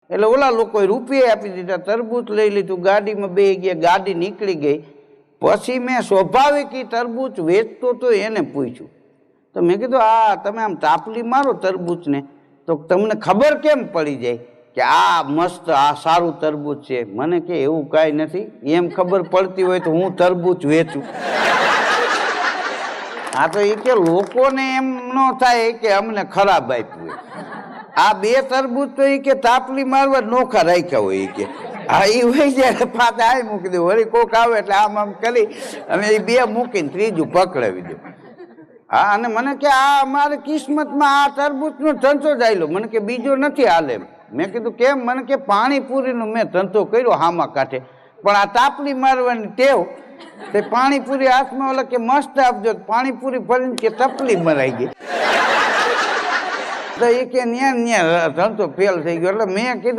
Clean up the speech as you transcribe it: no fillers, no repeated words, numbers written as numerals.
એટલે ઓલા લોકોએ રૂપિયા આપી દીધા, તરબૂચ લઈ લીધું, ગાડીમાં બે ગયા, ગાડી નીકળી ગઈ. પછી મેં સ્વાભાવિક તરબૂચ વેચતો તો એને પૂછ્યું, તો મેં કીધું આ તમે આમ તાપલી મારો તરબૂચને તો તમને ખબર કેમ પડી જાય કે આ મસ્ત આ સારું તરબૂચ છે? મને કે એવું કાંઈ નથી, એમ ખબર પડતી હોય તો હું તરબૂચ વેચું. હા તો એ કે લોકોને એમ ન થાય કે અમને ખરાબ આપ્યું હોય. આ બે તરબૂચ તો એ કે તાપલી મારવા નોખા રાખ્યા હોય એ કે. હા એ હોય જાય પાછા આ મૂકી દે, વળી કોક આવે એટલે આમ કરી અને એ બે મૂકીને ત્રીજું પકડાવી દે. હા અને મને કે આ અમારી કિસ્મતમાં આ તરબૂચનો ધંધો જ આવેલો, મને કે બીજો નથી હાલે. મેં કીધું કેમ? મને કે પાણીપુરીનો મેં ધંધો કર્યો હામા કાંઠે, પણ આ તાપલી મારવાની ટેવ તે પાણીપુરી હાથમાં ઓલા કે મસ્ત આપજો, પાણીપુરી ભરીને કે તપલી મરાઈ ગઈ. તો એ કે ન્યા ધંધો ફેલ થઈ ગયો. એટલે મેં કીધું